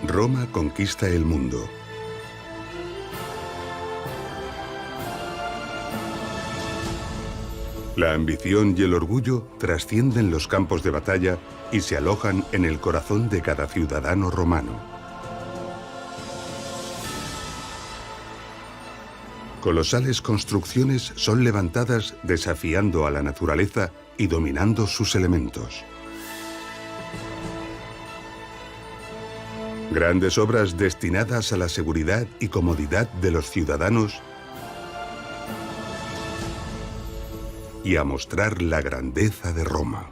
Roma conquista el mundo. La ambición y el orgullo trascienden los campos de batalla y se alojan en el corazón de cada ciudadano romano. Colosales construcciones son levantadas desafiando a la naturaleza y dominando sus elementos. Grandes obras destinadas a la seguridad y comodidad de los ciudadanos y a mostrar la grandeza de Roma.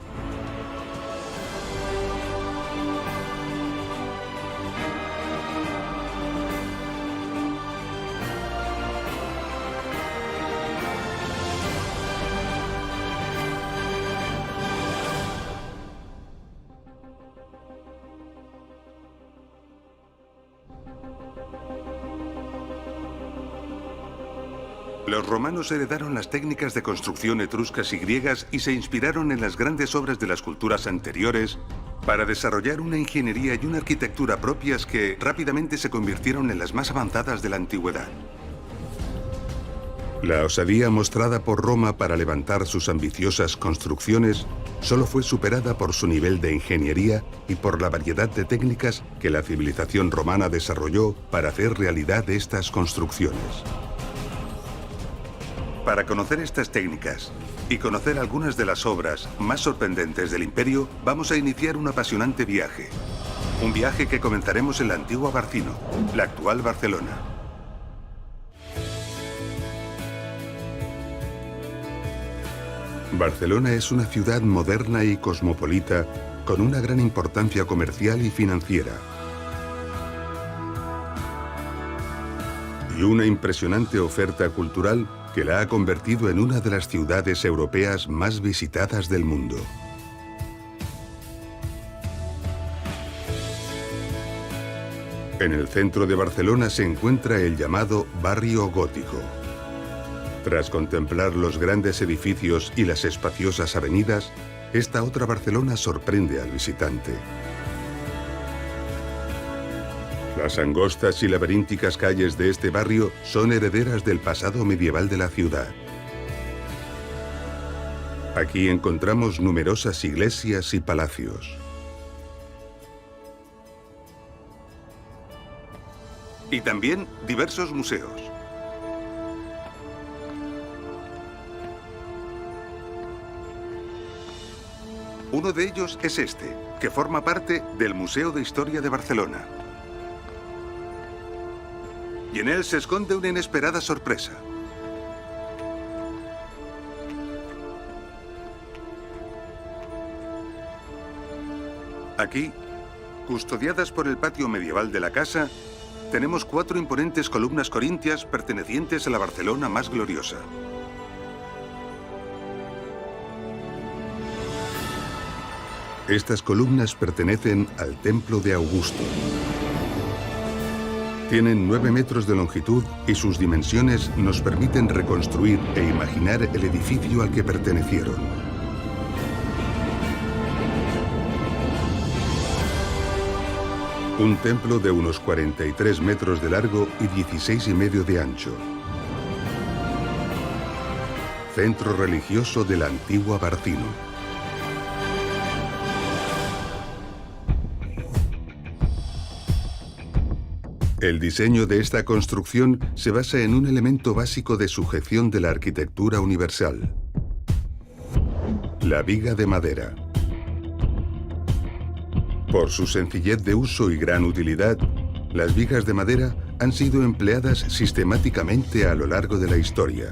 Los romanos heredaron las técnicas de construcción etruscas y griegas y se inspiraron en las grandes obras de las culturas anteriores para desarrollar una ingeniería y una arquitectura propias que rápidamente se convirtieron en las más avanzadas de la antigüedad. La osadía mostrada por Roma para levantar sus ambiciosas construcciones solo fue superada por su nivel de ingeniería y por la variedad de técnicas que la civilización romana desarrolló para hacer realidad estas construcciones. Para conocer estas técnicas y conocer algunas de las obras más sorprendentes del imperio, vamos a iniciar un apasionante viaje. Un viaje que comenzaremos en la antigua Barcino, la actual Barcelona. Barcelona es una ciudad moderna y cosmopolita con una gran importancia comercial y financiera. Y una impresionante oferta cultural que la ha convertido en una de las ciudades europeas más visitadas del mundo. En el centro de Barcelona se encuentra el llamado Barrio Gótico. Tras contemplar los grandes edificios y las espaciosas avenidas, esta otra Barcelona sorprende al visitante. Las angostas y laberínticas calles de este barrio son herederas del pasado medieval de la ciudad. Aquí encontramos numerosas iglesias y palacios. Y también diversos museos. Uno de ellos es este, que forma parte del Museo de Historia de Barcelona. Y en él se esconde una inesperada sorpresa. Aquí, custodiadas por el patio medieval de la casa, tenemos 4 imponentes columnas corintias pertenecientes a la Barcelona más gloriosa. Estas columnas pertenecen al Templo de Augusto. Tienen 9 metros de longitud y sus dimensiones nos permiten reconstruir e imaginar el edificio al que pertenecieron. Un templo de unos 43 metros de largo y 16,5 de ancho. Centro religioso de la antigua Barcino. El diseño de esta construcción se basa en un elemento básico de sujeción de la arquitectura universal: la viga de madera. Por su sencillez de uso y gran utilidad, las vigas de madera han sido empleadas sistemáticamente a lo largo de la historia.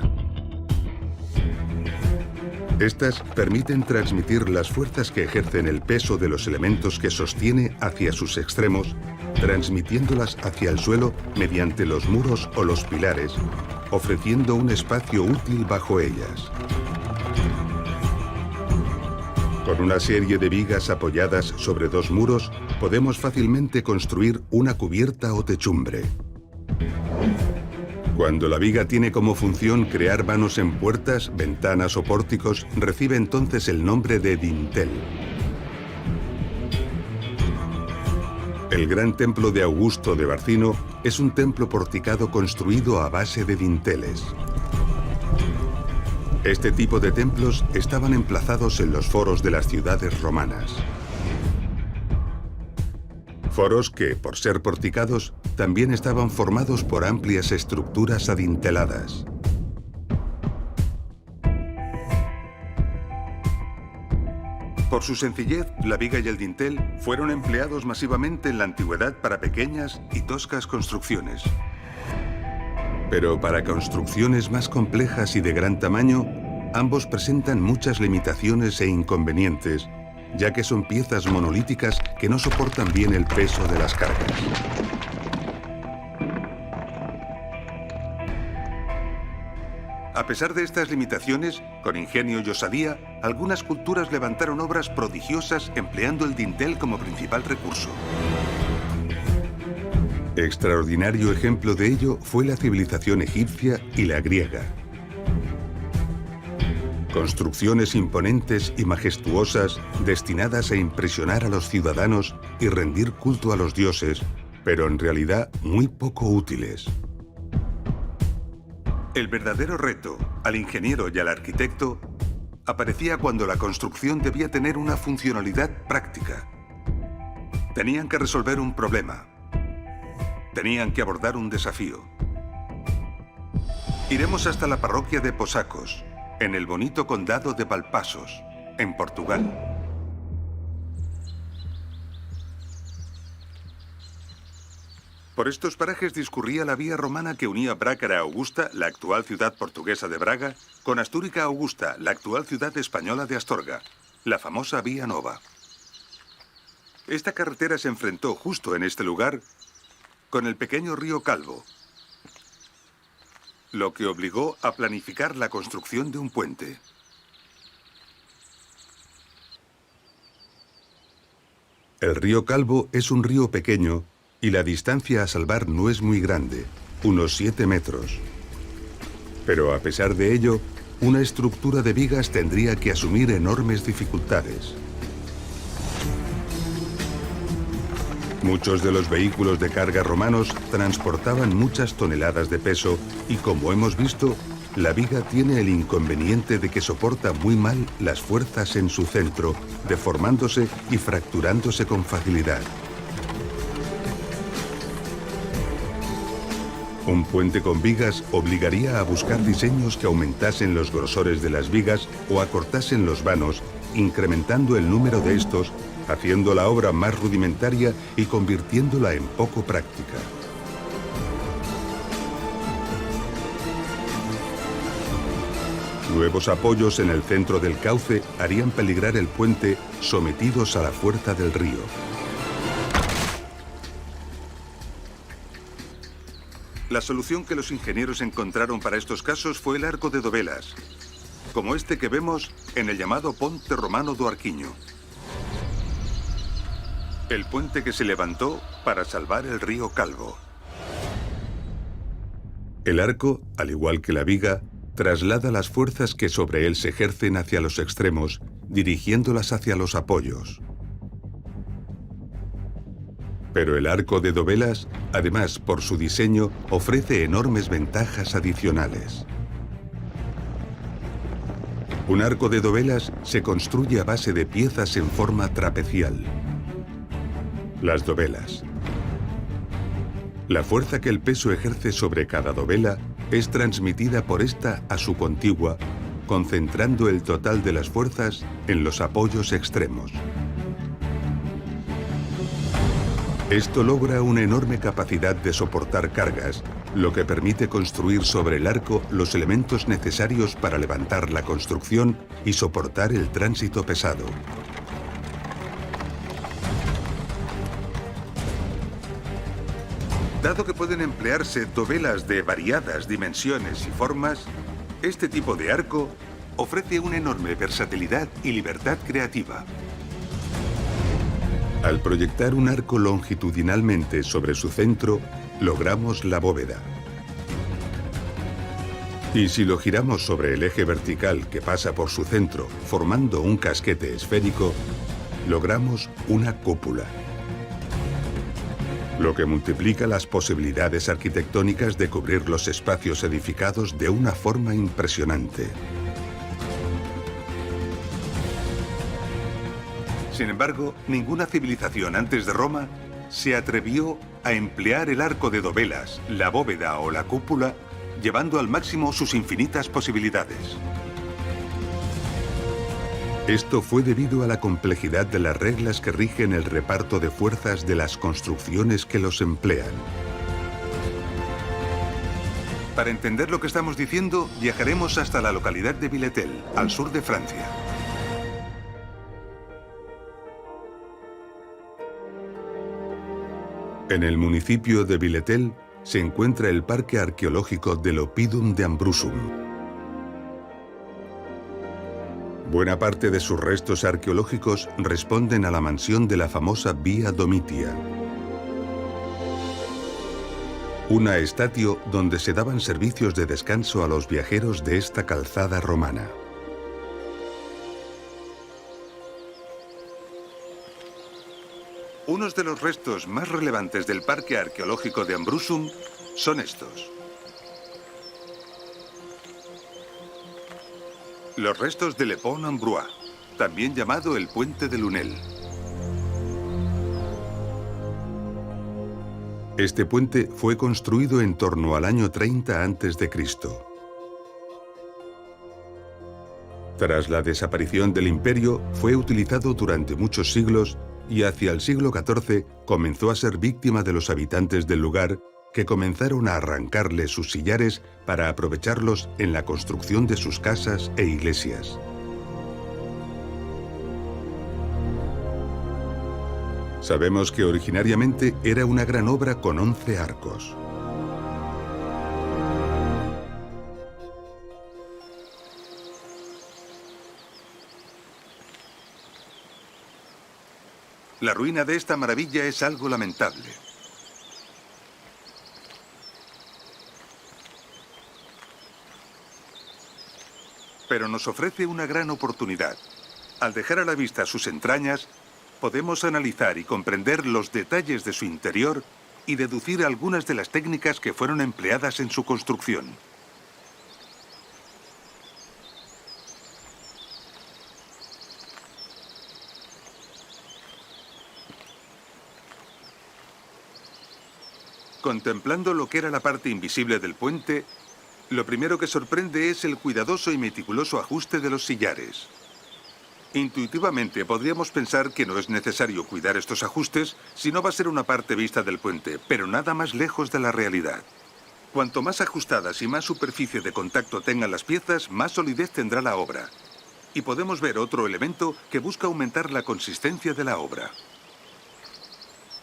Estas permiten transmitir las fuerzas que ejercen el peso de los elementos que sostiene hacia sus extremos, transmitiéndolas hacia el suelo mediante los muros o los pilares, ofreciendo un espacio útil bajo ellas. Con una serie de vigas apoyadas sobre 2 muros, podemos fácilmente construir una cubierta o techumbre. Cuando la viga tiene como función crear vanos en puertas, ventanas o pórticos, recibe entonces el nombre de dintel. El gran templo de Augusto de Barcino es un templo porticado construido a base de dinteles. Este tipo de templos estaban emplazados en los foros de las ciudades romanas. Foros que, por ser porticados, también estaban formados por amplias estructuras adinteladas. Por su sencillez, la viga y el dintel fueron empleados masivamente en la antigüedad para pequeñas y toscas construcciones. Pero para construcciones más complejas y de gran tamaño, ambos presentan muchas limitaciones e inconvenientes, ya que son piezas monolíticas que no soportan bien el peso de las cargas. A pesar de estas limitaciones, con ingenio y osadía, algunas culturas levantaron obras prodigiosas empleando el dintel como principal recurso. Extraordinario ejemplo de ello fue la civilización egipcia y la griega. Construcciones imponentes y majestuosas destinadas a impresionar a los ciudadanos y rendir culto a los dioses, pero en realidad muy poco útiles. El verdadero reto al ingeniero y al arquitecto aparecía cuando la construcción debía tener una funcionalidad práctica. Tenían que resolver un problema. Tenían que abordar un desafío. Iremos hasta la parroquia de Posacos, en el bonito condado de Valpasos, en Portugal. Por estos parajes discurría la vía romana que unía Brácara Augusta, la actual ciudad portuguesa de Braga, con Astúrica Augusta, la actual ciudad española de Astorga, la famosa Vía Nova. Esta carretera se enfrentó justo en este lugar con el pequeño río Calvo, lo que obligó a planificar la construcción de un puente. El río Calvo es un río pequeño y la distancia a salvar no es muy grande, unos 7 metros. Pero a pesar de ello, una estructura de vigas tendría que asumir enormes dificultades. Muchos de los vehículos de carga romanos transportaban muchas toneladas de peso y, como hemos visto, la viga tiene el inconveniente de que soporta muy mal las fuerzas en su centro, deformándose y fracturándose con facilidad. Un puente con vigas obligaría a buscar diseños que aumentasen los grosores de las vigas o acortasen los vanos, incrementando el número de estos, haciendo la obra más rudimentaria y convirtiéndola en poco práctica. Nuevos apoyos en el centro del cauce harían peligrar el puente, sometidos a la fuerza del río. La solución que los ingenieros encontraron para estos casos fue el arco de dovelas, como este que vemos en el llamado Ponte Romano do Arquiño. El puente que se levantó para salvar el río Calvo. El arco, al igual que la viga, traslada las fuerzas que sobre él se ejercen hacia los extremos, dirigiéndolas hacia los apoyos. Pero el arco de dovelas, además por su diseño, ofrece enormes ventajas adicionales. Un arco de dovelas se construye a base de piezas en forma trapecial. Las dovelas. La fuerza que el peso ejerce sobre cada dovela es transmitida por esta a su contigua, concentrando el total de las fuerzas en los apoyos extremos. Esto logra una enorme capacidad de soportar cargas, lo que permite construir sobre el arco los elementos necesarios para levantar la construcción y soportar el tránsito pesado. Dado que pueden emplearse dovelas de variadas dimensiones y formas, este tipo de arco ofrece una enorme versatilidad y libertad creativa. Al proyectar un arco longitudinalmente sobre su centro, logramos la bóveda. Y si lo giramos sobre el eje vertical que pasa por su centro, formando un casquete esférico, logramos una cúpula. lo que multiplica las posibilidades arquitectónicas de cubrir los espacios edificados de una forma impresionante. Sin embargo, ninguna civilización antes de Roma se atrevió a emplear el arco de dovelas, la bóveda o la cúpula, llevando al máximo sus infinitas posibilidades. Esto fue debido a la complejidad de las reglas que rigen el reparto de fuerzas de las construcciones que los emplean. Para entender lo que estamos diciendo, viajaremos hasta la localidad de Villetel, al sur de Francia. En el municipio de Villetel se encuentra el parque arqueológico del Oppidum de Ambrusum. Buena parte de sus restos arqueológicos responden a la mansión de la famosa Vía Domitia. Una estatio donde se daban servicios de descanso a los viajeros de esta calzada romana. Unos de los restos más relevantes del parque arqueológico de Ambrusum son estos. Los restos de Le Pont Ambroise, también llamado el Puente de Lunel. Este puente fue construido en torno al año 30 a.C. Tras la desaparición del imperio, fue utilizado durante muchos siglos y hacia el siglo XIV comenzó a ser víctima de los habitantes del lugar, que comenzaron a arrancarle sus sillares para aprovecharlos en la construcción de sus casas e iglesias. Sabemos que originariamente era una gran obra con 11 arcos. La ruina de esta maravilla es algo lamentable. Pero nos ofrece una gran oportunidad. Al dejar a la vista sus entrañas, podemos analizar y comprender los detalles de su interior y deducir algunas de las técnicas que fueron empleadas en su construcción. Contemplando lo que era la parte invisible del puente, lo primero que sorprende es el cuidadoso y meticuloso ajuste de los sillares. Intuitivamente podríamos pensar que no es necesario cuidar estos ajustes si no va a ser una parte vista del puente, pero nada más lejos de la realidad. Cuanto más ajustadas y más superficie de contacto tengan las piezas, más solidez tendrá la obra. Y podemos ver otro elemento que busca aumentar la consistencia de la obra.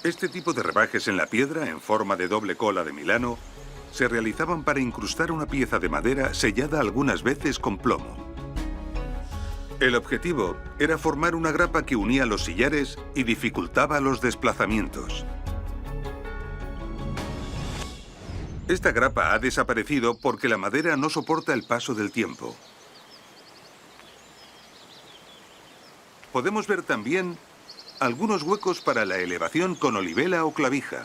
Este tipo de rebajes en la piedra, en forma de doble cola de Milano, se realizaban para incrustar una pieza de madera sellada algunas veces con plomo. El objetivo era formar una grapa que unía los sillares y dificultaba los desplazamientos. Esta grapa ha desaparecido porque la madera no soporta el paso del tiempo. Podemos ver también algunos huecos para la elevación con olivela o clavija.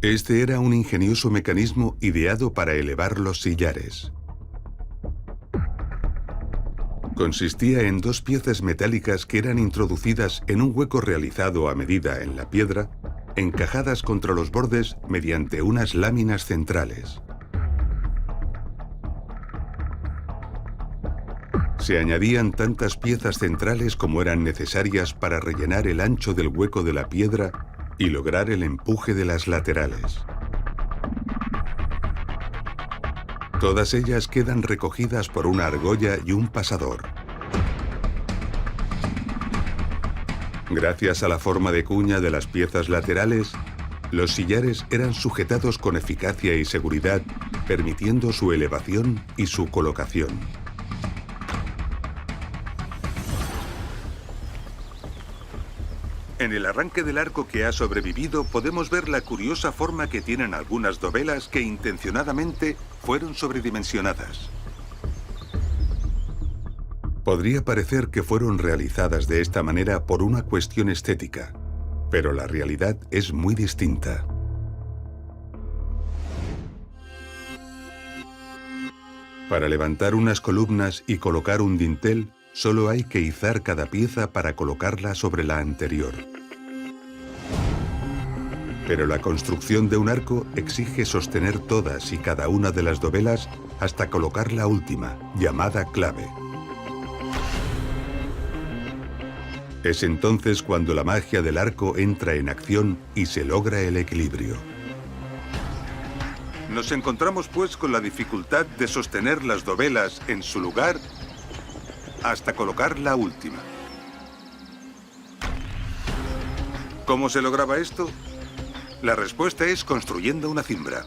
Este era un ingenioso mecanismo ideado para elevar los sillares. Consistía en dos piezas metálicas que eran introducidas en un hueco realizado a medida en la piedra, encajadas contra los bordes mediante unas láminas centrales. Se añadían tantas piezas centrales como eran necesarias para rellenar el ancho del hueco de la piedra y lograr el empuje de las laterales. Todas ellas quedan recogidas por una argolla y un pasador. Gracias a la forma de cuña de las piezas laterales, los sillares eran sujetados con eficacia y seguridad, permitiendo su elevación y su colocación. En el arranque del arco que ha sobrevivido podemos ver la curiosa forma que tienen algunas dovelas que intencionadamente fueron sobredimensionadas. Podría parecer que fueron realizadas de esta manera por una cuestión estética, Pero la realidad es muy distinta. Para levantar unas columnas y colocar un dintel, solo hay que izar cada pieza para colocarla sobre la anterior. Pero la construcción de un arco exige sostener todas y cada una de las dovelas hasta colocar la última, llamada clave. Es entonces cuando la magia del arco entra en acción y se logra el equilibrio. Nos encontramos pues con la dificultad de sostener las dovelas en su lugar hasta colocar la última. ¿Cómo se lograba esto? La respuesta es construyendo una cimbra.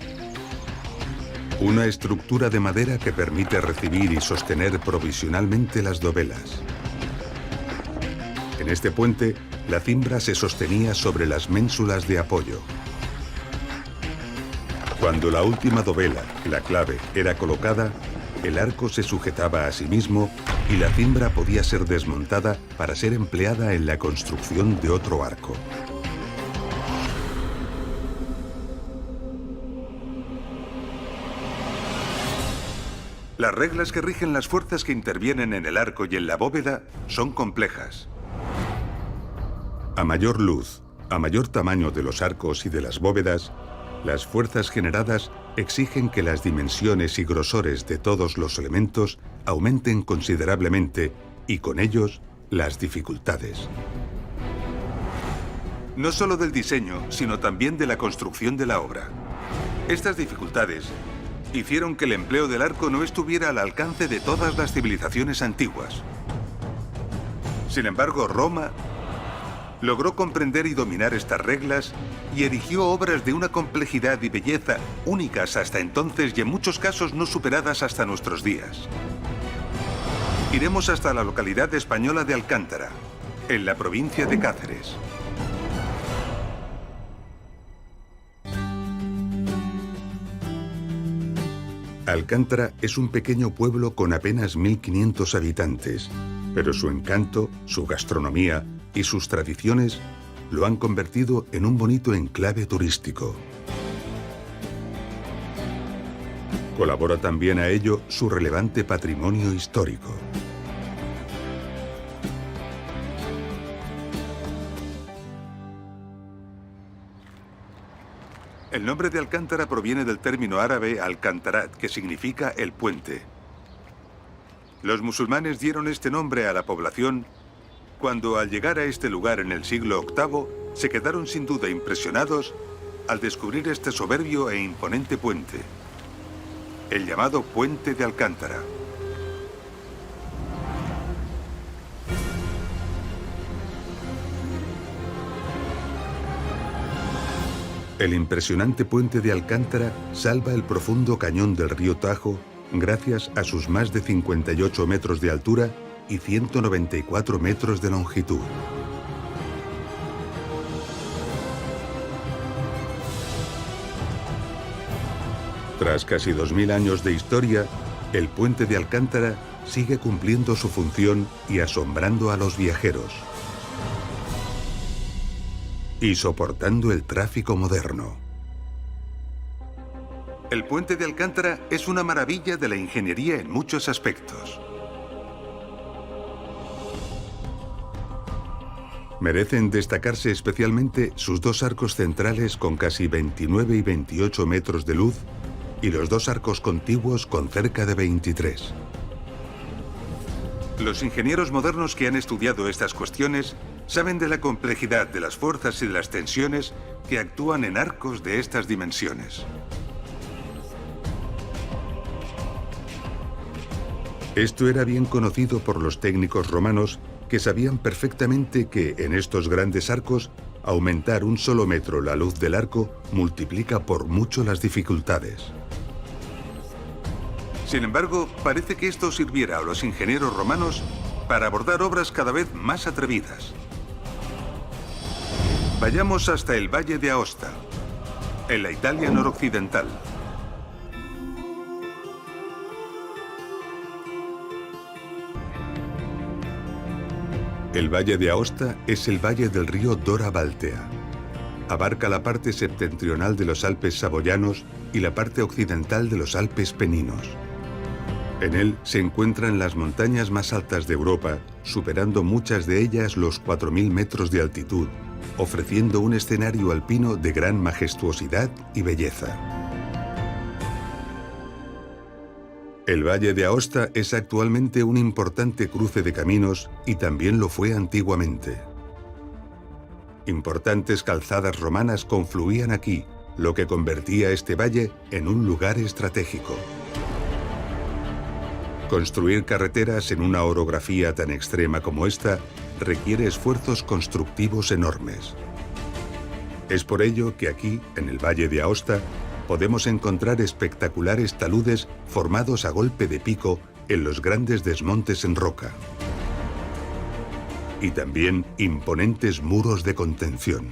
Una estructura de madera que permite recibir y sostener provisionalmente las dovelas. En este puente, la cimbra se sostenía sobre las ménsulas de apoyo. Cuando la última dovela, la clave, era colocada, el arco se sujetaba a sí mismo y la cimbra podía ser desmontada para ser empleada en la construcción de otro arco. Las reglas que rigen las fuerzas que intervienen en el arco y en la bóveda son complejas. A mayor luz, a mayor tamaño de los arcos y de las bóvedas, las fuerzas generadas exigen que las dimensiones y grosores de todos los elementos aumenten considerablemente y con ellos las dificultades. No solo del diseño, sino también de la construcción de la obra. Estas dificultades hicieron que el empleo del arco no estuviera al alcance de todas las civilizaciones antiguas. Sin embargo, Roma logró comprender y dominar estas reglas y erigió obras de una complejidad y belleza únicas hasta entonces y en muchos casos no superadas hasta nuestros días. Iremos hasta la localidad española de Alcántara, en la provincia de Cáceres. Alcántara es un pequeño pueblo con apenas 1.500 habitantes, pero su encanto, su gastronomía y sus tradiciones lo han convertido en un bonito enclave turístico. Colabora también a ello su relevante patrimonio histórico. El nombre de Alcántara proviene del término árabe Alcantarat, que significa el puente. Los musulmanes dieron este nombre a la población cuando, al llegar a este lugar en el siglo VIII, se quedaron sin duda impresionados al descubrir este soberbio e imponente puente, el llamado Puente de Alcántara. El impresionante puente de Alcántara salva el profundo cañón del río Tajo gracias a sus más de 58 metros de altura y 194 metros de longitud. Tras casi 2000 años de historia, el puente de Alcántara sigue cumpliendo su función y asombrando a los viajeros. Y soportando el tráfico moderno. El puente de Alcántara es una maravilla de la ingeniería en muchos aspectos. Merecen destacarse especialmente sus dos arcos centrales con casi 29 y 28 metros de luz y los dos arcos contiguos con cerca de 23. Los ingenieros modernos que han estudiado estas cuestiones saben de la complejidad de las fuerzas y de las tensiones que actúan en arcos de estas dimensiones. Esto era bien conocido por los técnicos romanos, que sabían perfectamente que en estos grandes arcos, aumentar un solo metro la luz del arco multiplica por mucho las dificultades. Sin embargo, parece que esto sirviera a los ingenieros romanos para abordar obras cada vez más atrevidas. Vayamos hasta el Valle de Aosta, en la Italia noroccidental. El Valle de Aosta es el valle del río Dora-Baltea. Abarca la parte septentrional de los Alpes saboyanos y la parte occidental de los Alpes peninos. En él se encuentran las montañas más altas de Europa, superando muchas de ellas los 4.000 metros de altitud, ofreciendo un escenario alpino de gran majestuosidad y belleza. El Valle de Aosta es actualmente un importante cruce de caminos y también lo fue antiguamente. Importantes calzadas romanas confluían aquí, lo que convertía este valle en un lugar estratégico. Construir carreteras en una orografía tan extrema como esta requiere esfuerzos constructivos enormes. Es por ello que aquí, en el Valle de Aosta, podemos encontrar espectaculares taludes formados a golpe de pico en los grandes desmontes en roca. Y también imponentes muros de contención.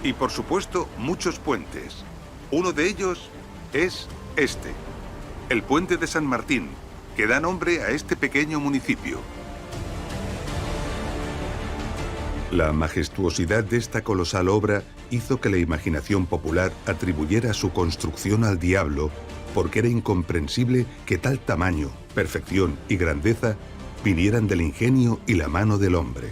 Y por supuesto, muchos puentes. Uno de ellos es este, el Puente de San Martín, que da nombre a este pequeño municipio. La majestuosidad de esta colosal obra hizo que la imaginación popular atribuyera su construcción al diablo, porque era incomprensible que tal tamaño, perfección y grandeza vinieran del ingenio y la mano del hombre.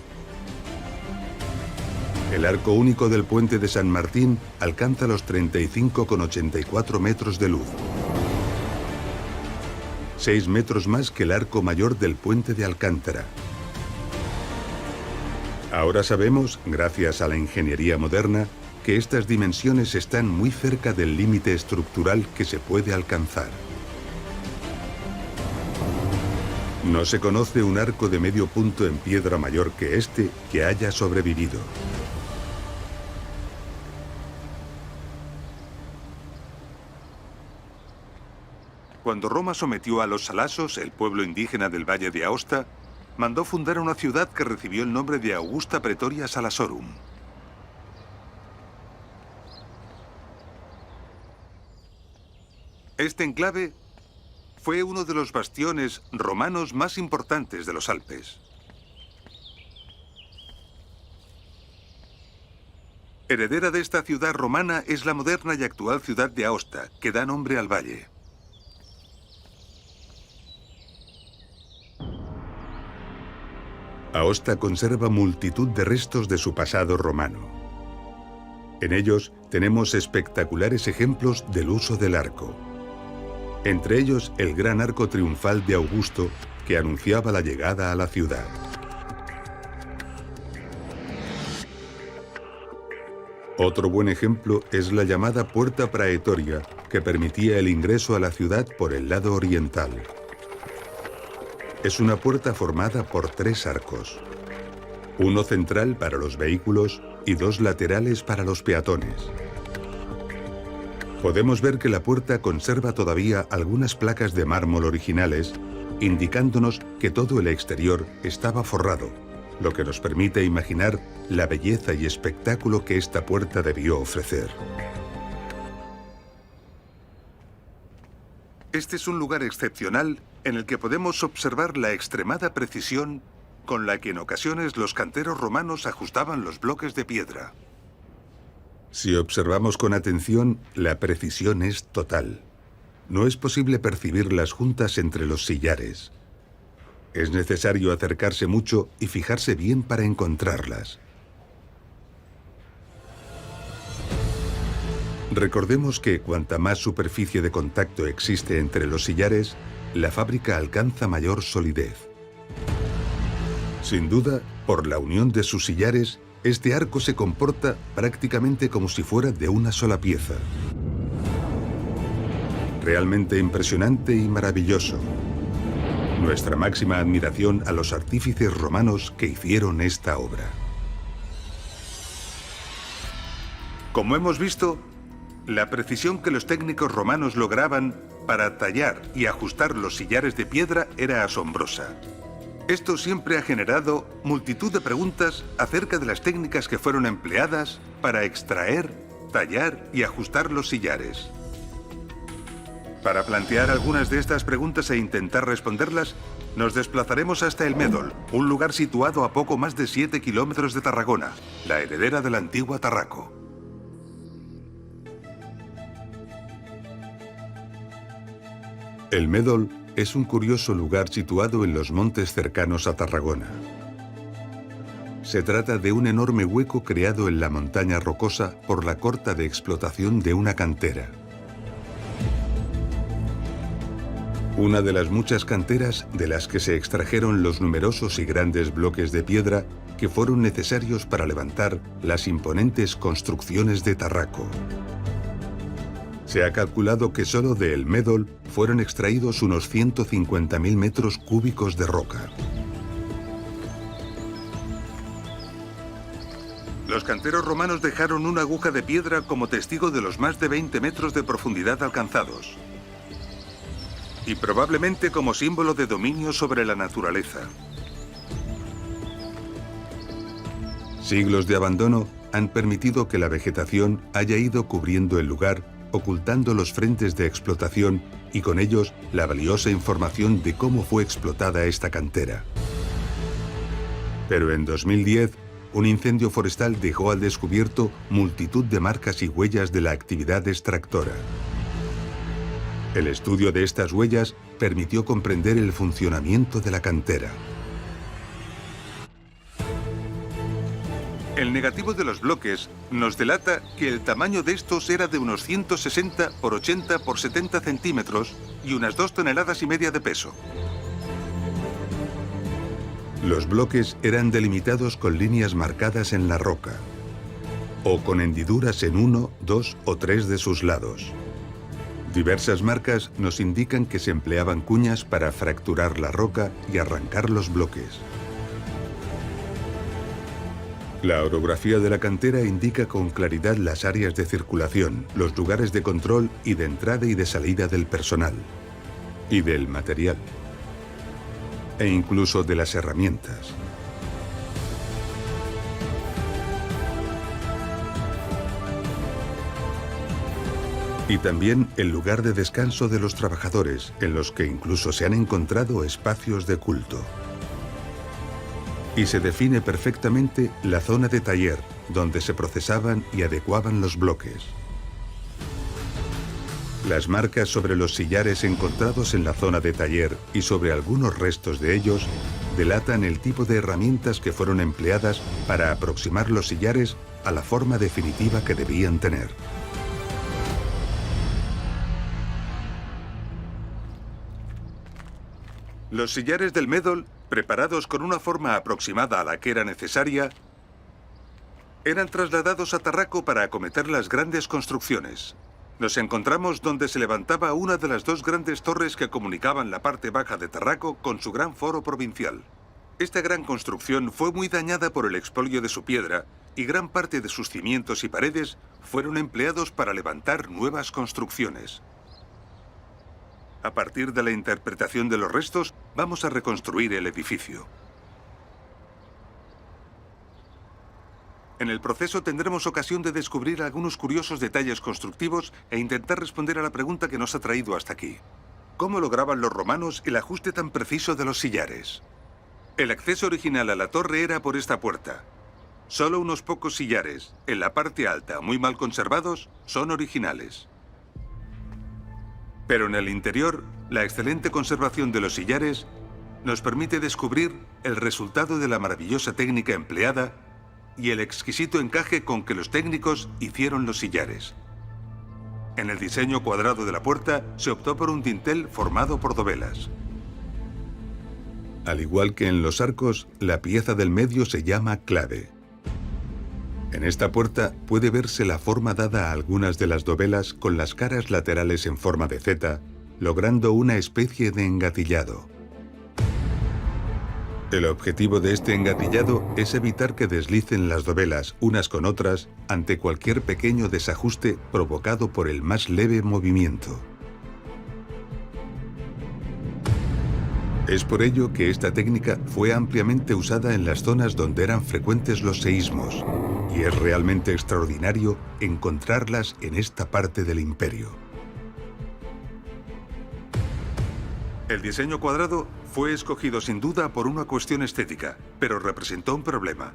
El arco único del Puente de San Martín alcanza los 35,84 metros de luz. 6 metros más que el arco mayor del Puente de Alcántara. Ahora sabemos, gracias a la ingeniería moderna, que estas dimensiones están muy cerca del límite estructural que se puede alcanzar. No se conoce un arco de medio punto en piedra mayor que este que haya sobrevivido. Cuando Roma sometió a los salasos, el pueblo indígena del Valle de Aosta, mandó fundar una ciudad que recibió el nombre de Augusta Praetoria Salassorum. Este enclave fue uno de los bastiones romanos más importantes de los Alpes. Heredera de esta ciudad romana es la moderna y actual ciudad de Aosta, que da nombre al valle. Aosta conserva multitud de restos de su pasado romano. En ellos tenemos espectaculares ejemplos del uso del arco. Entre ellos el gran arco triunfal de Augusto, que anunciaba la llegada a la ciudad. Otro buen ejemplo es la llamada Puerta Praetoria, que permitía el ingreso a la ciudad por el lado oriental. Es una puerta formada por 3 arcos. Uno central para los vehículos y 2 laterales para los peatones. Podemos ver que la puerta conserva todavía algunas placas de mármol originales, indicándonos que todo el exterior estaba forrado, lo que nos permite imaginar la belleza y espectáculo que esta puerta debió ofrecer. Este es un lugar excepcional en el que podemos observar la extremada precisión con la que en ocasiones los canteros romanos ajustaban los bloques de piedra. Si observamos con atención, la precisión es total. No es posible percibir las juntas entre los sillares. Es necesario acercarse mucho y fijarse bien para encontrarlas. Recordemos que cuanta más superficie de contacto existe entre los sillares, la fábrica alcanza mayor solidez. Sin duda, por la unión de sus sillares, este arco se comporta prácticamente como si fuera de una sola pieza. Realmente impresionante y maravilloso. Nuestra máxima admiración a los artífices romanos que hicieron esta obra. Como hemos visto, la precisión que los técnicos romanos lograban para tallar y ajustar los sillares de piedra era asombrosa. Esto siempre ha generado multitud de preguntas acerca de las técnicas que fueron empleadas para extraer, tallar y ajustar los sillares. Para plantear algunas de estas preguntas e intentar responderlas, Nos desplazaremos hasta el Médol, un lugar situado a poco más de 7 kilómetros de Tarragona, la heredera de la antigua Tarraco. El Médol es un curioso lugar situado en los montes cercanos a Tarragona. Se trata de un enorme hueco creado en la montaña rocosa por la corta de explotación de una cantera. Una de las muchas canteras de las que se extrajeron los numerosos y grandes bloques de piedra que fueron necesarios para levantar las imponentes construcciones de Tarraco. Se ha calculado que solo de El Médol fueron extraídos unos 150.000 metros cúbicos de roca. Los canteros romanos dejaron una aguja de piedra como testigo de los más de 20 metros de profundidad alcanzados. Y probablemente como símbolo de dominio sobre la naturaleza. Siglos de abandono han permitido que la vegetación haya ido cubriendo el lugar, ocultando los frentes de explotación y con ellos la valiosa información de cómo fue explotada esta cantera. Pero en 2010, un incendio forestal dejó al descubierto multitud de marcas y huellas de la actividad extractora. El estudio de estas huellas permitió comprender el funcionamiento de la cantera. El negativo de los bloques nos delata que el tamaño de estos era de unos 160 por 80 por 70 centímetros y unas 2,5 toneladas de peso. Los bloques eran delimitados con líneas marcadas en la roca o con hendiduras en 1, 2 o 3 de sus lados. Diversas marcas nos indican que se empleaban cuñas para fracturar la roca y arrancar los bloques. La orografía de la cantera indica con claridad las áreas de circulación, los lugares de control y de entrada y de salida del personal, y del material, e incluso de las herramientas. Y también el lugar de descanso de los trabajadores, en los que incluso se han encontrado espacios de culto. Y se define perfectamente la zona de taller, donde se procesaban y adecuaban los bloques. Las marcas sobre los sillares encontrados en la zona de taller y sobre algunos restos de ellos delatan el tipo de herramientas que fueron empleadas para aproximar los sillares a la forma definitiva que debían tener. Los sillares del Médol, preparados con una forma aproximada a la que era necesaria, eran trasladados a Tarraco para acometer las grandes construcciones. Nos encontramos donde se levantaba una de las 2 grandes torres que comunicaban la parte baja de Tarraco con su gran foro provincial. Esta gran construcción fue muy dañada por el expolio de su piedra y gran parte de sus cimientos y paredes fueron empleados para levantar nuevas construcciones. A partir de la interpretación de los restos, vamos a reconstruir el edificio. En el proceso tendremos ocasión de descubrir algunos curiosos detalles constructivos e intentar responder a la pregunta que nos ha traído hasta aquí. ¿Cómo lograban los romanos el ajuste tan preciso de los sillares? El acceso original a la torre era por esta puerta. Solo unos pocos sillares, en la parte alta, muy mal conservados, son originales. Pero en el interior, la excelente conservación de los sillares nos permite descubrir el resultado de la maravillosa técnica empleada y el exquisito encaje con que los técnicos hicieron los sillares. En el diseño cuadrado de la puerta se optó por un dintel formado por dovelas. Al igual que en los arcos, la pieza del medio se llama clave. En esta puerta puede verse la forma dada a algunas de las dovelas con las caras laterales en forma de Z, logrando una especie de engatillado. El objetivo de este engatillado es evitar que deslicen las dovelas unas con otras ante cualquier pequeño desajuste provocado por el más leve movimiento. Es por ello que esta técnica fue ampliamente usada en las zonas donde eran frecuentes los seísmos, y es realmente extraordinario encontrarlas en esta parte del imperio. El diseño cuadrado fue escogido sin duda por una cuestión estética, pero representó un problema.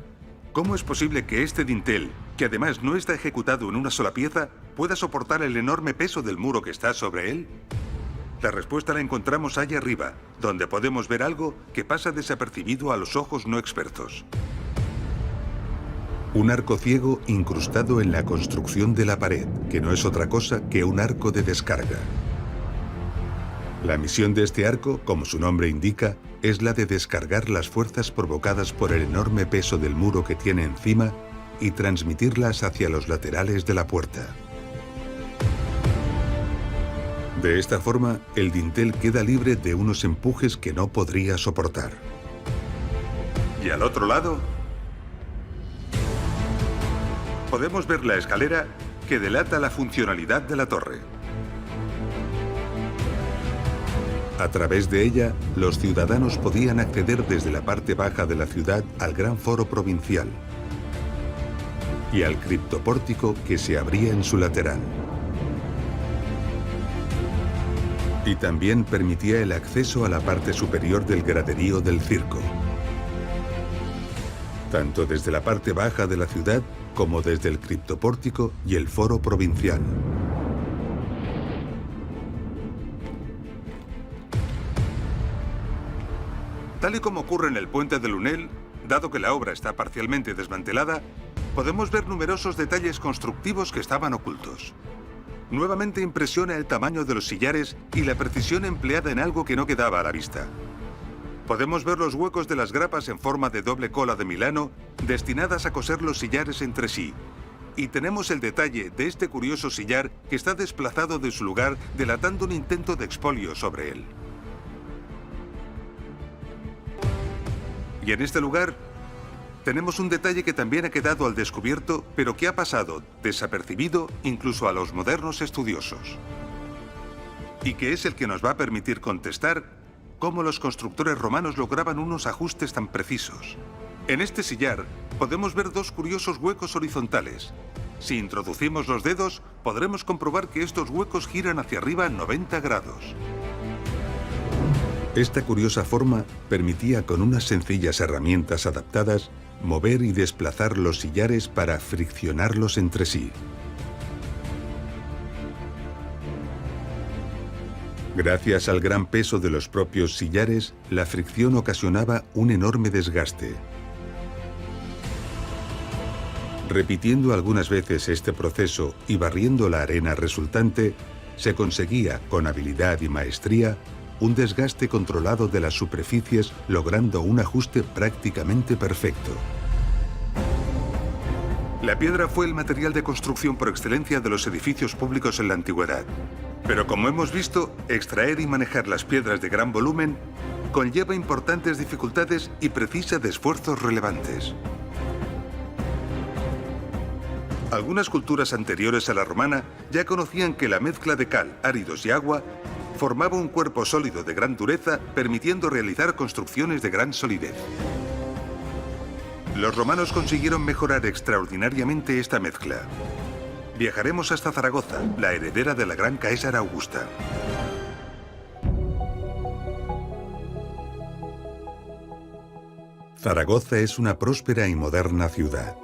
¿Cómo es posible que este dintel, que además no está ejecutado en una sola pieza, pueda soportar el enorme peso del muro que está sobre él? La respuesta la encontramos allá arriba, donde podemos ver algo que pasa desapercibido a los ojos no expertos. Un arco ciego incrustado en la construcción de la pared, que no es otra cosa que un arco de descarga. La misión de este arco, como su nombre indica, es la de descargar las fuerzas provocadas por el enorme peso del muro que tiene encima y transmitirlas hacia los laterales de la puerta. De esta forma, el dintel queda libre de unos empujes que no podría soportar. Y al otro lado, podemos ver la escalera que delata la funcionalidad de la torre. A través de ella, los ciudadanos podían acceder desde la parte baja de la ciudad al gran foro provincial y al criptopórtico que se abría en su lateral. Y también permitía el acceso a la parte superior del graderío del circo, tanto desde la parte baja de la ciudad como desde el criptopórtico y el foro provincial. Tal y como ocurre en el puente de Lunel, dado que la obra está parcialmente desmantelada, podemos ver numerosos detalles constructivos que estaban ocultos. Nuevamente impresiona el tamaño de los sillares y la precisión empleada en algo que no quedaba a la vista. Podemos ver los huecos de las grapas en forma de doble cola de Milano, destinadas a coser los sillares entre sí. Y tenemos el detalle de este curioso sillar que está desplazado de su lugar, delatando un intento de expolio sobre él. Y en este lugar tenemos un detalle que también ha quedado al descubierto, pero que ha pasado desapercibido incluso a los modernos estudiosos. Y que es el que nos va a permitir contestar cómo los constructores romanos lograban unos ajustes tan precisos. En este sillar podemos ver dos curiosos huecos horizontales. Si introducimos los dedos, podremos comprobar que estos huecos giran hacia arriba 90 grados. Esta curiosa forma permitía con unas sencillas herramientas adaptadas mover y desplazar los sillares para friccionarlos entre sí. Gracias al gran peso de los propios sillares, la fricción ocasionaba un enorme desgaste. Repitiendo algunas veces este proceso y barriendo la arena resultante, se conseguía, con habilidad y maestría, un desgaste controlado de las superficies, logrando un ajuste prácticamente perfecto. La piedra fue el material de construcción por excelencia de los edificios públicos en la antigüedad. Pero como hemos visto, extraer y manejar las piedras de gran volumen conlleva importantes dificultades y precisa de esfuerzos relevantes. Algunas culturas anteriores a la romana ya conocían que la mezcla de cal, áridos y agua formaba un cuerpo sólido de gran dureza, permitiendo realizar construcciones de gran solidez. Los romanos consiguieron mejorar extraordinariamente esta mezcla. Viajaremos hasta Zaragoza, la heredera de la gran Caesar Augusta. Zaragoza es una próspera y moderna ciudad.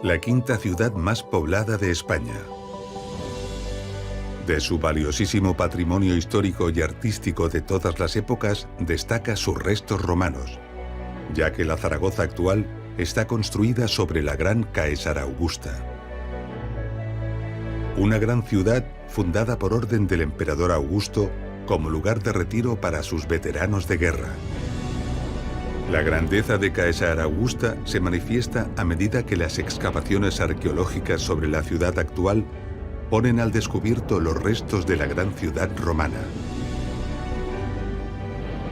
La quinta ciudad más poblada de España. De su valiosísimo patrimonio histórico y artístico de todas las épocas, destaca sus restos romanos, ya que la Zaragoza actual está construida sobre la gran Caesar Augusta. Una gran ciudad fundada por orden del emperador Augusto como lugar de retiro para sus veteranos de guerra. La grandeza de Caesar Augusta se manifiesta a medida que las excavaciones arqueológicas sobre la ciudad actual ponen al descubierto los restos de la gran ciudad romana.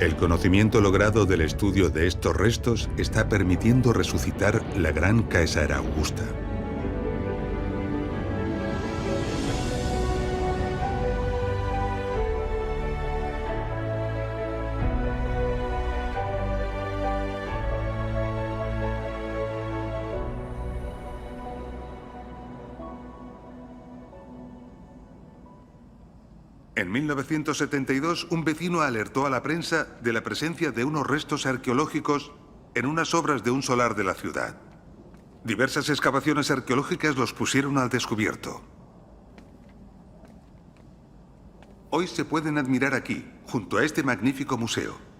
El conocimiento logrado del estudio de estos restos está permitiendo resucitar la gran Caesar Augusta. En 1972, un vecino alertó a la prensa de la presencia de unos restos arqueológicos en unas obras de un solar de la ciudad. Diversas excavaciones arqueológicas los pusieron al descubierto. Hoy se pueden admirar aquí, junto a este magnífico museo.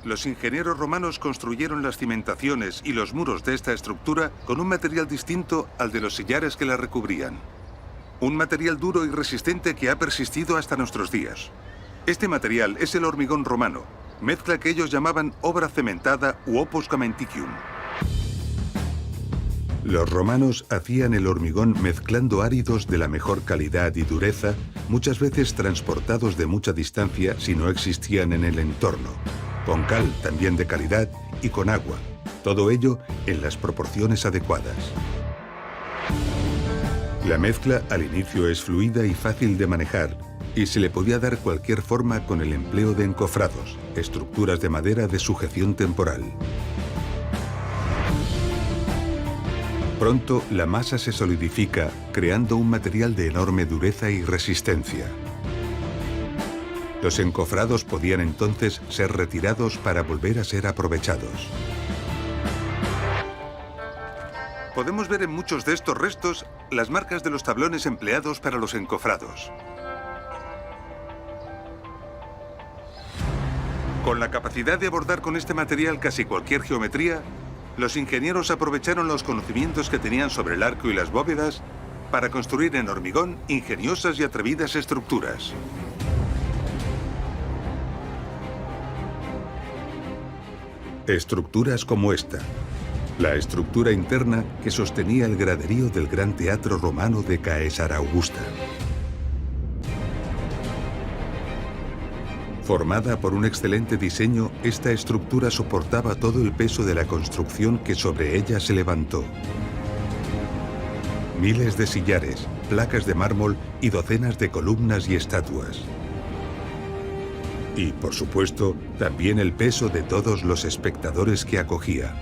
Los ingenieros romanos construyeron las cimentaciones y los muros de esta estructura con un material distinto al de los sillares que la recubrían. Un material duro y resistente que ha persistido hasta nuestros días. Este material es el hormigón romano, mezcla que ellos llamaban obra cementada u opus caementicium. Los romanos hacían el hormigón mezclando áridos de la mejor calidad y dureza, muchas veces transportados de mucha distancia si no existían en el entorno, con cal también de calidad y con agua, todo ello en las proporciones adecuadas. La mezcla al inicio es fluida y fácil de manejar, y se le podía dar cualquier forma con el empleo de encofrados, estructuras de madera de sujeción temporal. Pronto la masa se solidifica, creando un material de enorme dureza y resistencia. Los encofrados podían entonces ser retirados para volver a ser aprovechados. Podemos ver en muchos de estos restos las marcas de los tablones empleados para los encofrados. Con la capacidad de abordar con este material casi cualquier geometría, los ingenieros aprovecharon los conocimientos que tenían sobre el arco y las bóvedas para construir en hormigón ingeniosas y atrevidas estructuras. Estructuras como esta, la estructura interna que sostenía el graderío del Gran Teatro Romano de Caesarea Augusta. Formada por un excelente diseño, esta estructura soportaba todo el peso de la construcción que sobre ella se levantó. Miles de sillares, placas de mármol y docenas de columnas y estatuas. Y, por supuesto, también el peso de todos los espectadores que acogía.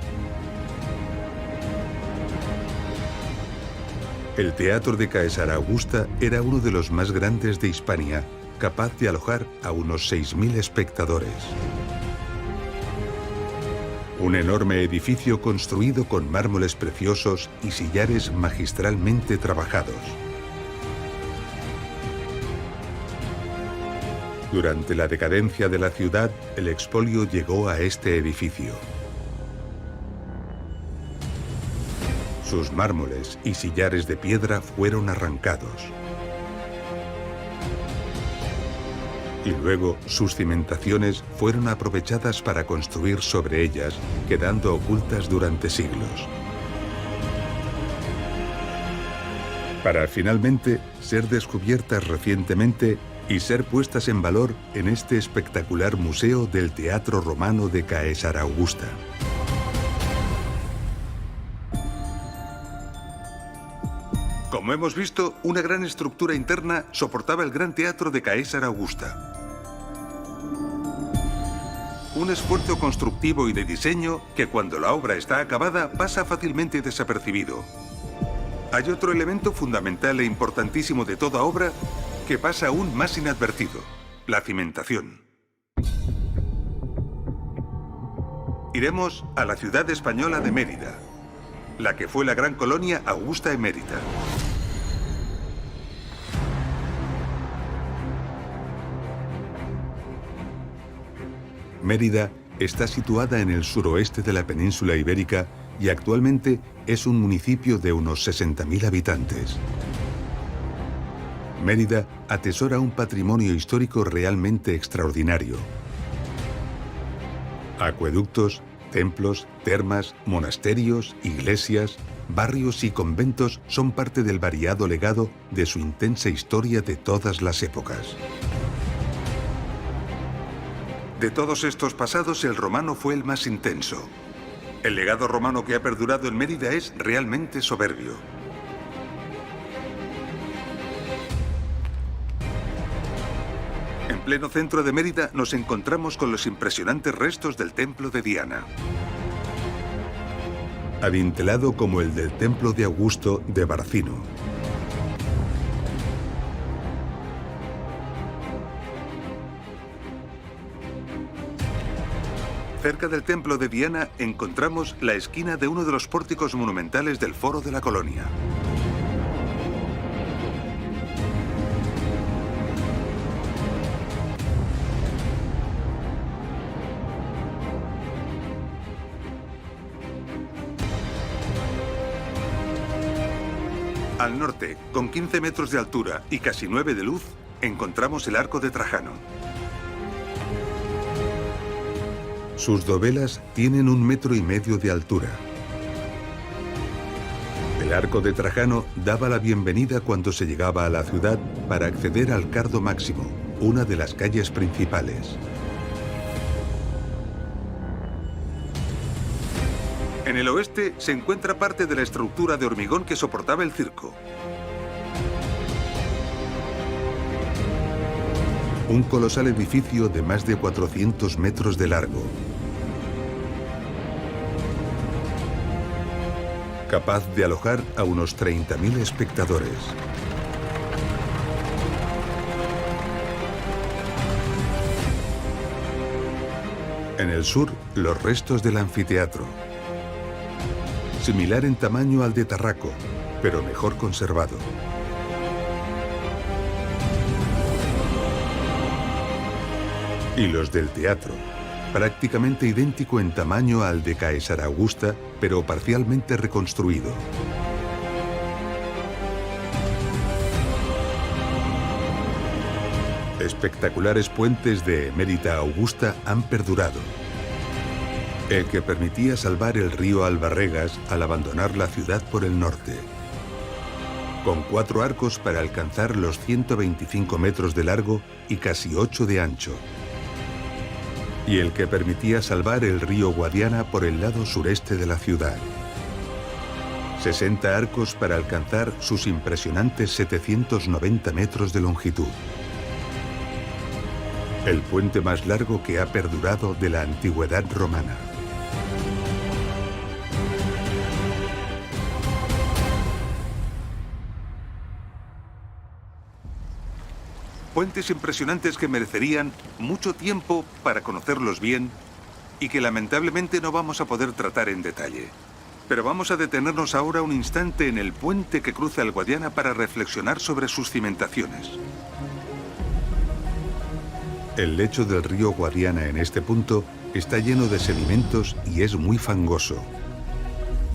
El Teatro de Caesarea Augusta era uno de los más grandes de Hispania, capaz de alojar a unos 6.000 espectadores. Un enorme edificio construido con mármoles preciosos y sillares magistralmente trabajados. Durante la decadencia de la ciudad, el expolio llegó a este edificio. Sus mármoles y sillares de piedra fueron arrancados. Y luego sus cimentaciones fueron aprovechadas para construir sobre ellas, quedando ocultas durante siglos. Para finalmente ser descubiertas recientemente y ser puestas en valor en este espectacular museo del Teatro Romano de Caesarea Augusta. Como hemos visto, una gran estructura interna soportaba el Gran Teatro de Caesarea Augusta. Un esfuerzo constructivo y de diseño que cuando la obra está acabada pasa fácilmente desapercibido. Hay otro elemento fundamental e importantísimo de toda obra que pasa aún más inadvertido: la cimentación. Iremos a la ciudad española de Mérida, la que fue la gran colonia Augusta Emérita. Mérida está situada en el suroeste de la península ibérica y actualmente es un municipio de unos 60.000 habitantes. Mérida atesora un patrimonio histórico realmente extraordinario. Acueductos, templos, termas, monasterios, iglesias, barrios y conventos son parte del variado legado de su intensa historia de todas las épocas. De todos estos pasados, el romano fue el más intenso. El legado romano que ha perdurado en Mérida es realmente soberbio. En pleno centro de Mérida nos encontramos con los impresionantes restos del templo de Diana. adintelado como el del templo de Augusto de Barcino. Cerca del templo de Diana encontramos la esquina de uno de los pórticos monumentales del Foro de la Colonia. Al norte, con 15 metros de altura y casi 9 de luz, encontramos el Arco de Trajano. Sus dovelas tienen 1,5 metros de altura. El Arco de Trajano daba la bienvenida cuando se llegaba a la ciudad para acceder al Cardo Máximo, una de las calles principales. En el oeste se encuentra parte de la estructura de hormigón que soportaba el circo. Un colosal edificio de más de 400 metros de largo, capaz de alojar a unos 30.000 espectadores. En el sur, los restos del anfiteatro, similar en tamaño al de Tarraco, pero mejor conservado. Y los del teatro, prácticamente idéntico en tamaño al de Caesar Augusta, pero parcialmente reconstruido. Espectaculares puentes de Emérita Augusta han perdurado. El que permitía salvar el río Albarregas al abandonar la ciudad por el norte. Con 4 arcos para alcanzar los 125 metros de largo y casi 8 de ancho. Y el que permitía salvar el río Guadiana por el lado sureste de la ciudad. 60 arcos para alcanzar sus impresionantes 790 metros de longitud. El puente más largo que ha perdurado de la antigüedad romana. Puentes impresionantes que merecerían mucho tiempo para conocerlos bien y que lamentablemente no vamos a poder tratar en detalle. Pero vamos a detenernos ahora un instante en el puente que cruza el Guadiana para reflexionar sobre sus cimentaciones. El lecho del río Guadiana en este punto está lleno de sedimentos y es muy fangoso.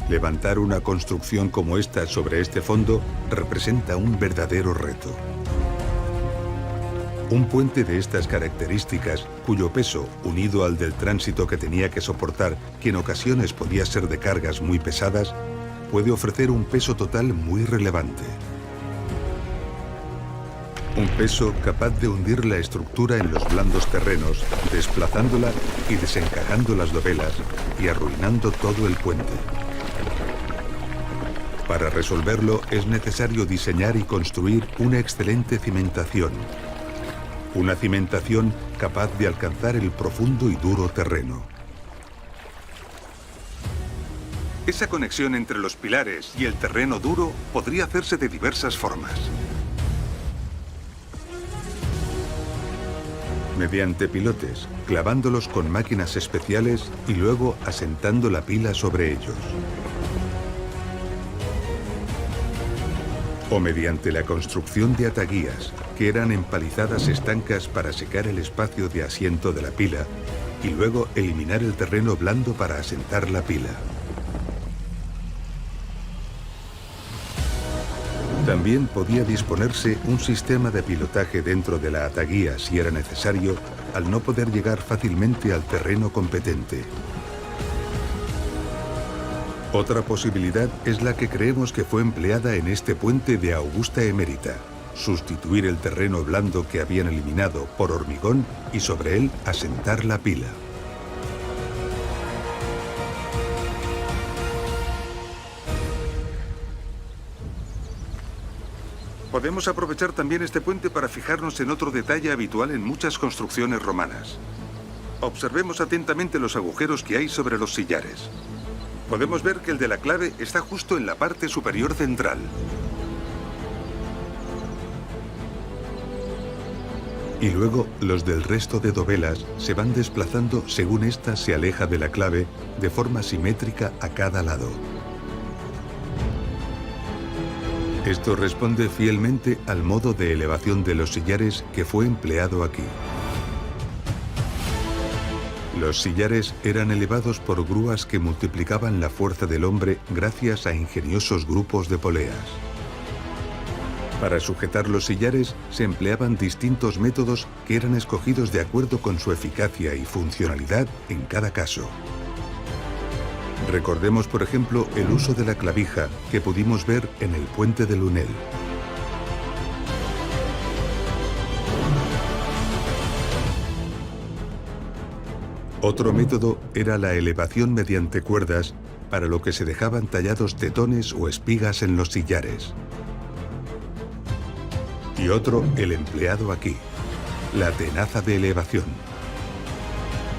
Levantar una construcción como esta sobre este fondo representa un verdadero reto. Un puente de estas características, cuyo peso, unido al del tránsito que tenía que soportar, que en ocasiones podía ser de cargas muy pesadas, puede ofrecer un peso total muy relevante. Un peso capaz de hundir la estructura en los blandos terrenos, desplazándola y desencajando las dovelas y arruinando todo el puente. Para resolverlo es necesario diseñar y construir una excelente cimentación. Una cimentación capaz de alcanzar el profundo y duro terreno. Esa conexión entre los pilares y el terreno duro podría hacerse de diversas formas. Mediante pilotes, clavándolos con máquinas especiales y luego asentando la pila sobre ellos. O mediante la construcción de ataguías, que eran empalizadas estancas para secar el espacio de asiento de la pila y luego eliminar el terreno blando para asentar la pila. También podía disponerse un sistema de pilotaje dentro de la ataguía si era necesario, al no poder llegar fácilmente al terreno competente. Otra posibilidad es la que creemos que fue empleada en este puente de Augusta Emérita: sustituir el terreno blando que habían eliminado por hormigón y sobre él asentar la pila. Podemos aprovechar también este puente para fijarnos en otro detalle habitual en muchas construcciones romanas. Observemos atentamente los agujeros que hay sobre los sillares. Podemos ver que el de la clave está justo en la parte superior central. Y luego los del resto de dovelas se van desplazando según ésta se aleja de la clave de forma simétrica a cada lado. Esto responde fielmente al modo de elevación de los sillares que fue empleado aquí. Los sillares eran elevados por grúas que multiplicaban la fuerza del hombre gracias a ingeniosos grupos de poleas. Para sujetar los sillares se empleaban distintos métodos que eran escogidos de acuerdo con su eficacia y funcionalidad en cada caso. Recordemos, por ejemplo, el uso de la clavija que pudimos ver en el puente de Lunel. Otro método era la elevación mediante cuerdas, para lo que se dejaban tallados tetones o espigas en los sillares. Y otro, el empleado aquí, la tenaza de elevación.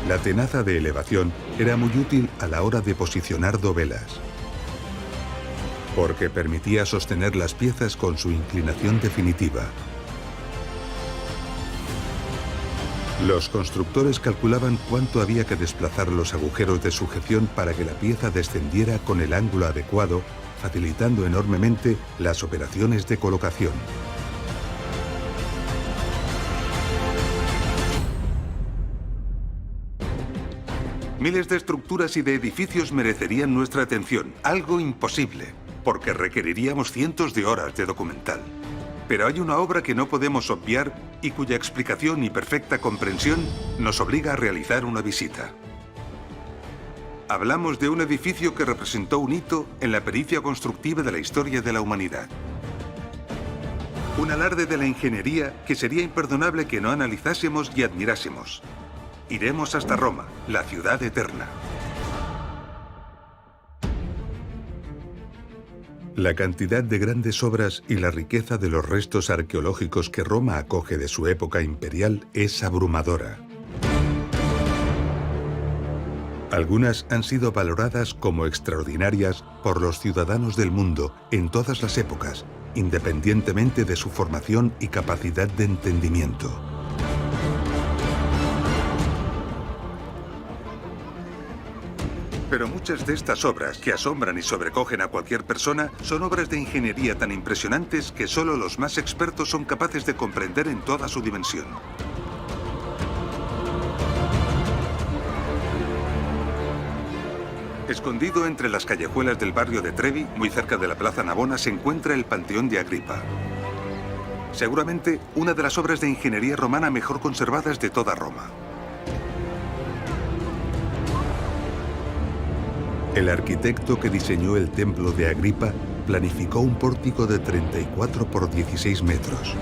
La tenaza de elevación era muy útil a la hora de posicionar dovelas, porque permitía sostener las piezas con su inclinación definitiva. Los constructores calculaban cuánto había que desplazar los agujeros de sujeción para que la pieza descendiera con el ángulo adecuado, facilitando enormemente las operaciones de colocación. Miles de estructuras y de edificios merecerían nuestra atención, algo imposible, porque requeriríamos cientos de horas de documental. Pero hay una obra que no podemos obviar y cuya explicación y perfecta comprensión nos obliga a realizar una visita. Hablamos de un edificio que representó un hito en la pericia constructiva de la historia de la humanidad. Un alarde de la ingeniería que sería imperdonable que no analizásemos y admirásemos. Iremos hasta Roma, la ciudad eterna. La cantidad de grandes obras y la riqueza de los restos arqueológicos que Roma acoge de su época imperial es abrumadora. Algunas han sido valoradas como extraordinarias por los ciudadanos del mundo en todas las épocas, independientemente de su formación y capacidad de entendimiento. Pero muchas de estas obras, que asombran y sobrecogen a cualquier persona, son obras de ingeniería tan impresionantes que solo los más expertos son capaces de comprender en toda su dimensión. Escondido entre las callejuelas del barrio de Trevi, muy cerca de la Plaza Navona, se encuentra el Panteón de Agripa. Seguramente una de las obras de ingeniería romana mejor conservadas de toda Roma. El arquitecto que diseñó el templo de Agripa planificó un pórtico de 34 por 16 metros,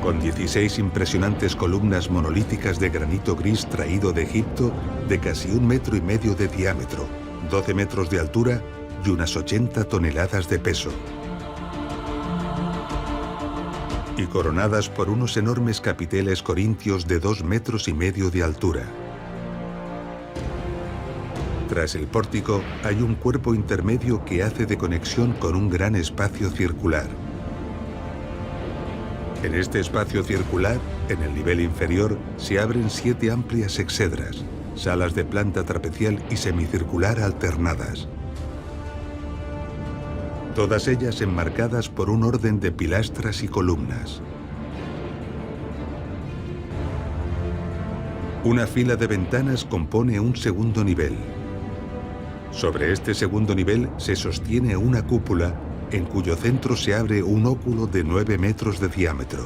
con 16 impresionantes columnas monolíticas de granito gris traído de Egipto de casi 1,5 metros de diámetro, 12 metros de altura y unas 80 toneladas de peso. Y coronadas por unos enormes capiteles corintios de 2,5 metros de altura. Tras el pórtico hay un cuerpo intermedio que hace de conexión con un gran espacio circular. En este espacio circular, en el nivel inferior, se abren 7 amplias exedras, salas de planta trapecial y semicircular alternadas. Todas ellas enmarcadas por un orden de pilastras y columnas. Una fila de ventanas compone un segundo nivel. Sobre este segundo nivel se sostiene una cúpula en cuyo centro se abre un óculo de 9 metros de diámetro.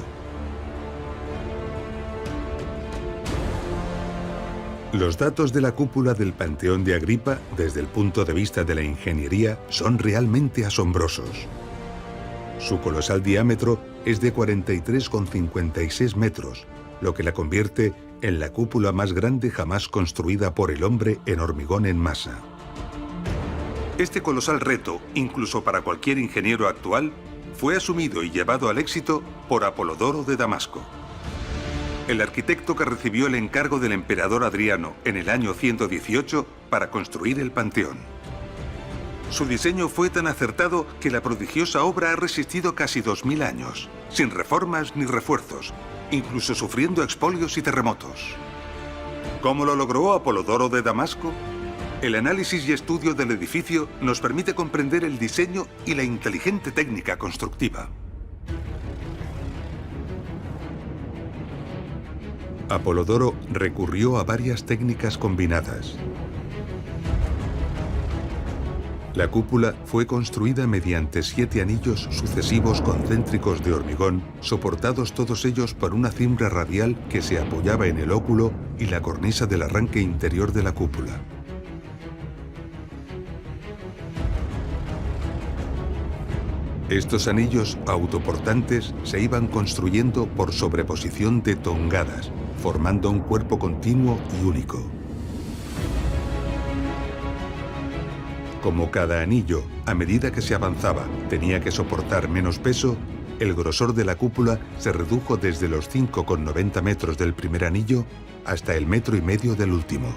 Los datos de la cúpula del Panteón de Agripa, desde el punto de vista de la ingeniería, son realmente asombrosos. Su colosal diámetro es de 43,56 metros, lo que la convierte en la cúpula más grande jamás construida por el hombre en hormigón en masa. Este colosal reto, incluso para cualquier ingeniero actual, fue asumido y llevado al éxito por Apolodoro de Damasco, el arquitecto que recibió el encargo del emperador Adriano en el año 118 para construir el Panteón. Su diseño fue tan acertado que la prodigiosa obra ha resistido casi 2000 años, sin reformas ni refuerzos, incluso sufriendo expolios y terremotos. ¿Cómo lo logró Apolodoro de Damasco? El análisis y estudio del edificio nos permite comprender el diseño y la inteligente técnica constructiva. Apolodoro recurrió a varias técnicas combinadas. La cúpula fue construida mediante 7 anillos sucesivos concéntricos de hormigón, soportados todos ellos por una cimbra radial que se apoyaba en el óculo y la cornisa del arranque interior de la cúpula. Estos anillos autoportantes se iban construyendo por sobreposición de tongadas, formando un cuerpo continuo y único. Como cada anillo, a medida que se avanzaba, tenía que soportar menos peso, el grosor de la cúpula se redujo desde los 5,90 metros del primer anillo hasta el 1,5 metros del último.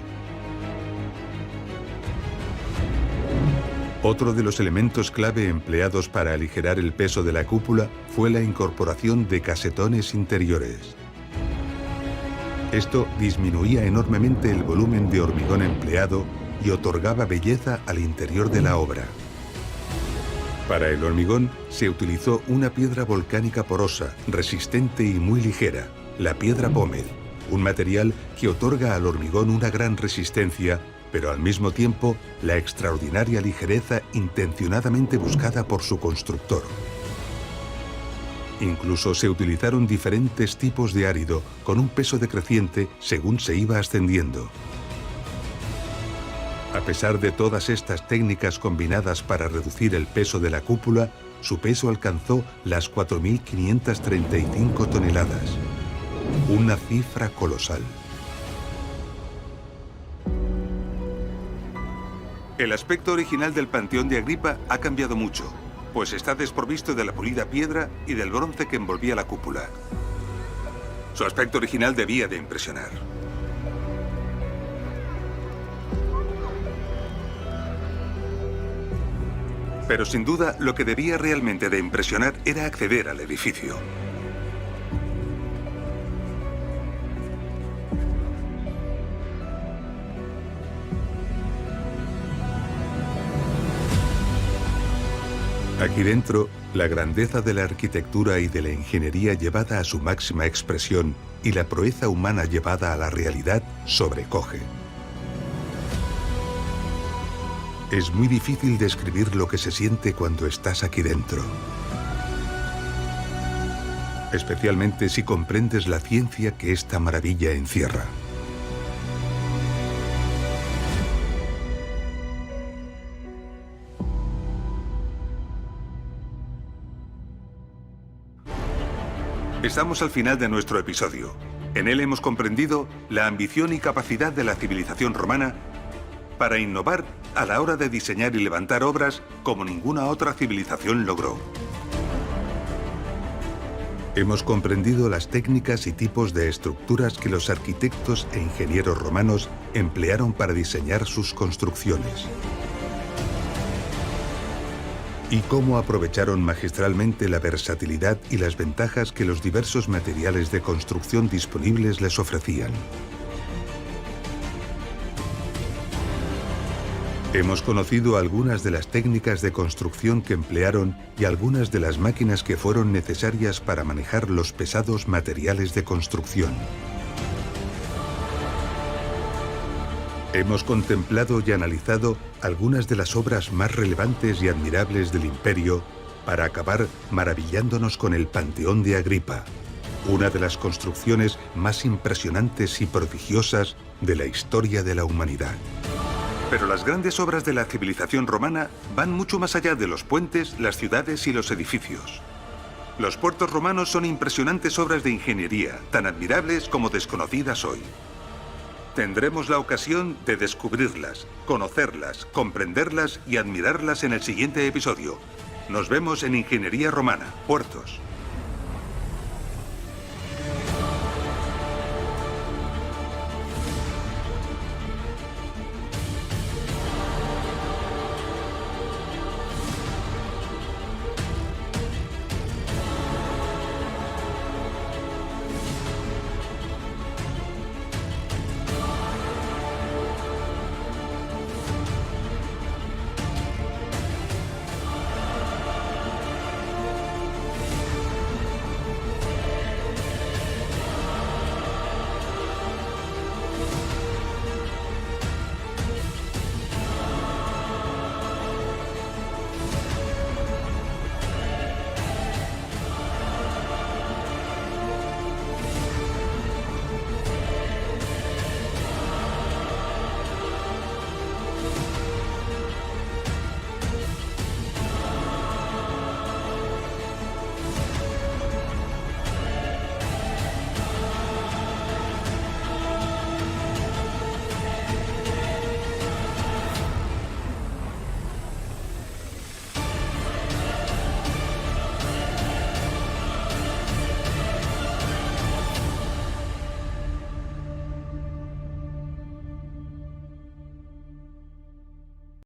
Otro de los elementos clave empleados para aligerar el peso de la cúpula fue la incorporación de casetones interiores. Esto disminuía enormemente el volumen de hormigón empleado y otorgaba belleza al interior de la obra. Para el hormigón se utilizó una piedra volcánica porosa, resistente y muy ligera, la piedra pómez, un material que otorga al hormigón una gran resistencia, pero al mismo tiempo la extraordinaria ligereza intencionadamente buscada por su constructor. Incluso se utilizaron diferentes tipos de árido con un peso decreciente según se iba ascendiendo. A pesar de todas estas técnicas combinadas para reducir el peso de la cúpula, su peso alcanzó las 4.535 toneladas. Una cifra colosal. El aspecto original del Panteón de Agripa ha cambiado mucho, pues está desprovisto de la pulida piedra y del bronce que envolvía la cúpula. Su aspecto original debía de impresionar. Pero sin duda, lo que debía realmente de impresionar era acceder al edificio. Aquí dentro, la grandeza de la arquitectura y de la ingeniería llevada a su máxima expresión y la proeza humana llevada a la realidad sobrecoge. Es muy difícil describir lo que se siente cuando estás aquí dentro. Especialmente si comprendes la ciencia que esta maravilla encierra. Estamos al final de nuestro episodio. En él hemos comprendido la ambición y capacidad de la civilización romana para innovar a la hora de diseñar y levantar obras como ninguna otra civilización logró. Hemos comprendido las técnicas y tipos de estructuras que los arquitectos e ingenieros romanos emplearon para diseñar sus construcciones. Y cómo aprovecharon magistralmente la versatilidad y las ventajas que los diversos materiales de construcción disponibles les ofrecían. Hemos conocido algunas de las técnicas de construcción que emplearon y algunas de las máquinas que fueron necesarias para manejar los pesados materiales de construcción. Hemos contemplado y analizado algunas de las obras más relevantes y admirables del imperio para acabar maravillándonos con el Panteón de Agripa, una de las construcciones más impresionantes y prodigiosas de la historia de la humanidad. Pero las grandes obras de la civilización romana van mucho más allá de los puentes, las ciudades y los edificios. Los puertos romanos son impresionantes obras de ingeniería, tan admirables como desconocidas hoy. Tendremos la ocasión de descubrirlas, conocerlas, comprenderlas y admirarlas en el siguiente episodio. Nos vemos en Ingeniería Romana, Puertos.